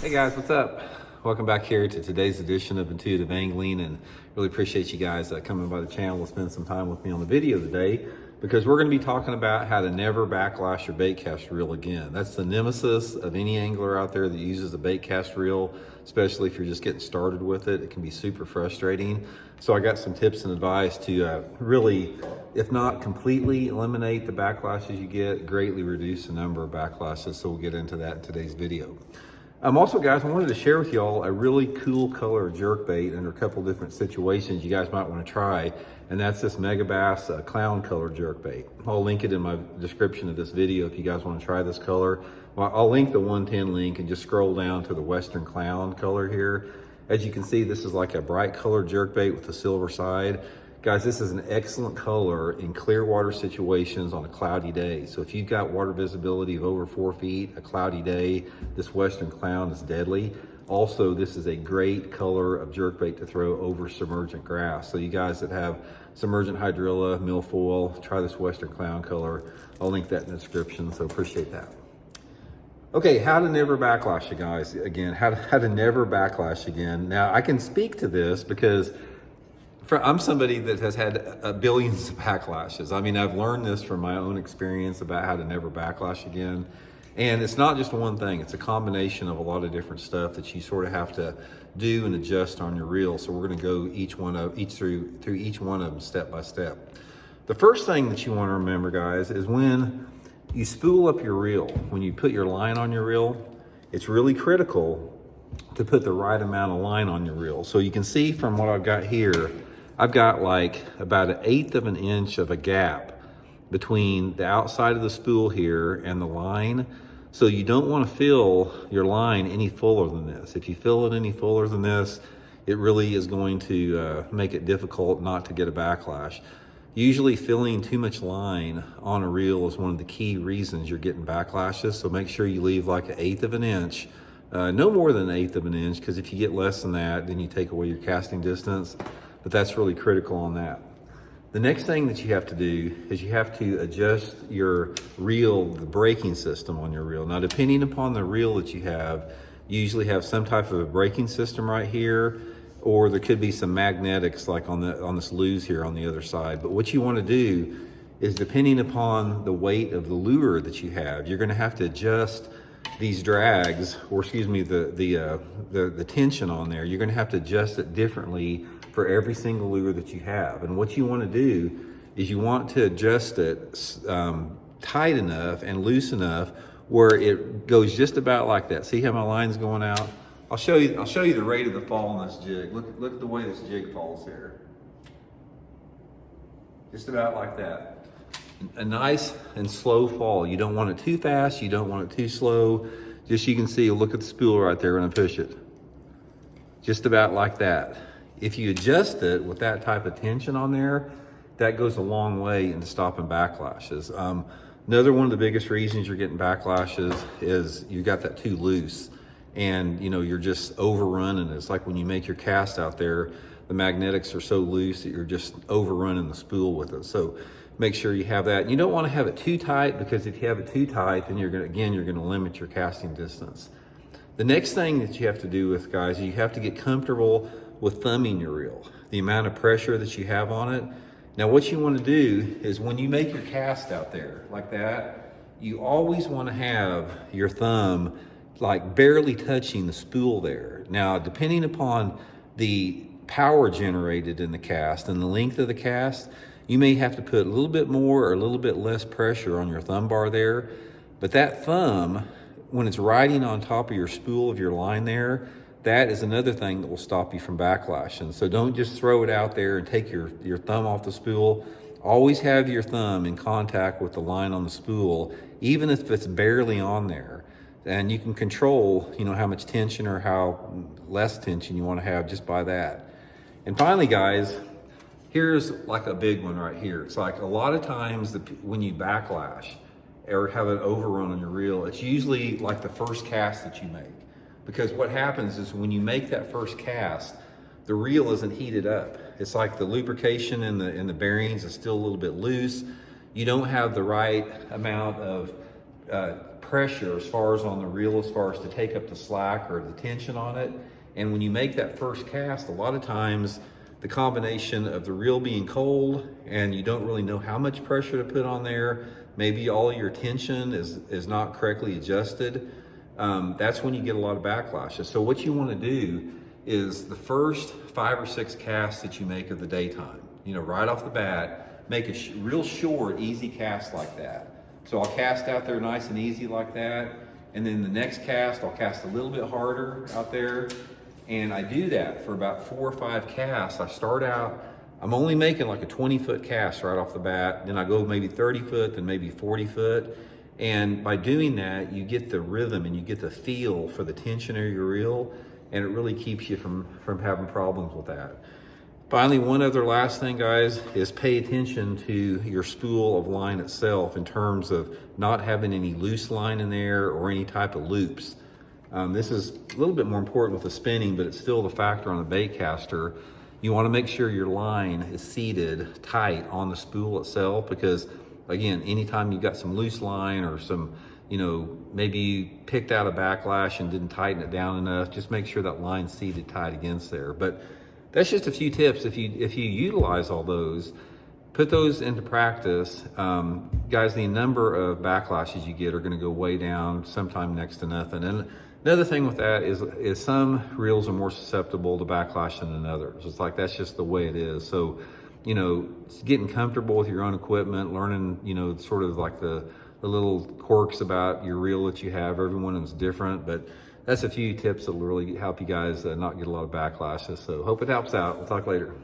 Hey guys, what's up? Welcome back here to today's edition of Intuitive Angling, and really appreciate you guys coming by the channel to spend some time with me on the video today, because we're going to be talking about how to never backlash your bait cast reel again. That's the nemesis of any angler out there that uses a bait cast reel, especially if you're just getting started with it. It can be super frustrating. So I got some tips and advice to really, if not completely eliminate the backlashes you get, greatly reduce the number of backlashes. So we'll get into that in today's video. Also, guys, I wanted to share with y'all a really cool color jerkbait under a couple different situations you guys might want to try, and that's this megabass clown color jerkbait. I'll link it in my description of this video if you guys want to try this color. Well, I'll link the 110 link and just scroll down to the Western Clown color here. As you can see, this is like a bright color jerkbait with a silver side. Guys, this is an excellent color in clear water situations on a cloudy day. So if you've got water visibility of over 4 feet, a cloudy day, this Western Clown is deadly. Also, this is a great color of jerkbait to throw over submergent grass. So you guys that have submergent hydrilla, milfoil, try this Western Clown color. I'll link that in the description, so appreciate that. Okay, how to never backlash, you guys. Again, how to never backlash again. Now, I can speak to this because I'm somebody that has had billions of backlashes. I mean, I've learned this from my own experience about how to never backlash again. And it's not just one thing, it's a combination of a lot of different stuff that you sort of have to do and adjust on your reel. So we're gonna go through each one of them step by step. The first thing that you wanna remember, guys, is when you spool up your reel, when you put your line on your reel, it's really critical to put the right amount of line on your reel. So you can see from what I've got here, I've got like about 1/8 of an inch of a gap between the outside of the spool here and the line. So you don't want to fill your line any fuller than this. If you fill it any fuller than this, it really is going to make it difficult not to get a backlash. Usually filling too much line on a reel is one of the key reasons you're getting backlashes. So make sure you leave like 1/8 of an inch, no more than 1/8 of an inch, because if you get less than that, then you take away your casting distance. But that's really critical on that. The next thing that you have to do is you have to adjust your reel, the braking system on your reel. Now, depending upon the reel that you usually have some type of a braking system right here, or there could be some magnetics like on this luge here on the other side. But what you want to do is, depending upon the weight of the lure that you have, you're going to have to adjust these drags, or excuse me, the tension on there. You're going to have to adjust it differently for every single lure that you have. And what you want to do is you want to adjust it tight enough and loose enough where it goes just about like that. See how my line's going out? I'll show you the rate of the fall on this jig. Look at the way this jig falls here. Just about like that. A nice and slow fall. You don't want it too fast, you don't want it too slow. Just, you can see, look at the spool right there when I push it. Just about like that. If you adjust it with that type of tension on there, that goes a long way into stopping backlashes. Another one of the biggest reasons you're getting backlashes is you got that too loose, and you're just overrunning. It's like when you make your cast out there, the magnetics are so loose that you're just overrunning the spool with it. So make sure you have that. You don't want to have it too tight, because if you have it too tight, then you're going to limit your casting distance. The next thing that you have to do with, guys, you have to get comfortable with thumbing your reel, the amount of pressure that you have on it. Now, what you want to do is, when you make your cast out there like that, you always want to have your thumb like barely touching the spool there. Now, depending upon the power generated in the cast and the length of the cast, you may have to put a little bit more or a little bit less pressure on your thumb bar there. But that thumb, when it's riding on top of your spool of your line there, that is another thing that will stop you from backlashing. So don't just throw it out there and take your thumb off the spool. Always have your thumb in contact with the line on the spool, even if it's barely on there. And you can control, how much tension or how less tension you want to have just by that. And finally, guys, here's like a big one right here. It's like a lot of times when you backlash or have an overrun on your reel, it's usually like the first cast that you make. Because what happens is, when you make that first cast, the reel isn't heated up. It's like the lubrication in the bearings is still a little bit loose. You don't have the right amount of pressure as far as on the reel, as far as to take up the slack or the tension on it. And when you make that first cast, a lot of times the combination of the reel being cold and you don't really know how much pressure to put on there, maybe all your tension is not correctly adjusted, that's when you get a lot of backlashes. So what you want to do is the first 5 or 6 casts that you make of the daytime, right off the bat, make a real short, easy cast like that. So I'll cast out there nice and easy like that. And then the next cast, I'll cast a little bit harder out there. And I do that for about 4 or 5 casts. I start out, I'm only making like a 20-foot cast right off the bat. Then I go maybe 30 foot, then maybe 40 foot. And by doing that, you get the rhythm and you get the feel for the tension of your reel, and it really keeps you from having problems with that. Finally, one other last thing, guys, is pay attention to your spool of line itself in terms of not having any loose line in there or any type of loops. This is a little bit more important with the spinning, but it's still the factor on a bait caster. You want to make sure your line is seated tight on the spool itself, because again, anytime you've got some loose line or some, maybe you picked out a backlash and didn't tighten it down enough, just make sure that line's seated tight against there. But that's just a few tips. If you utilize all those, put those into practice, guys, the number of backlashes you get are going to go way down, sometime next to nothing. And another thing with that is some reels are more susceptible to backlash than others. It's like, that's just the way it is. So, getting comfortable with your own equipment, learning, sort of like the little quirks about your reel that you have. Everyone is different, but that's a few tips that will really help you guys not get a lot of backlashes. So hope it helps out. We'll talk later.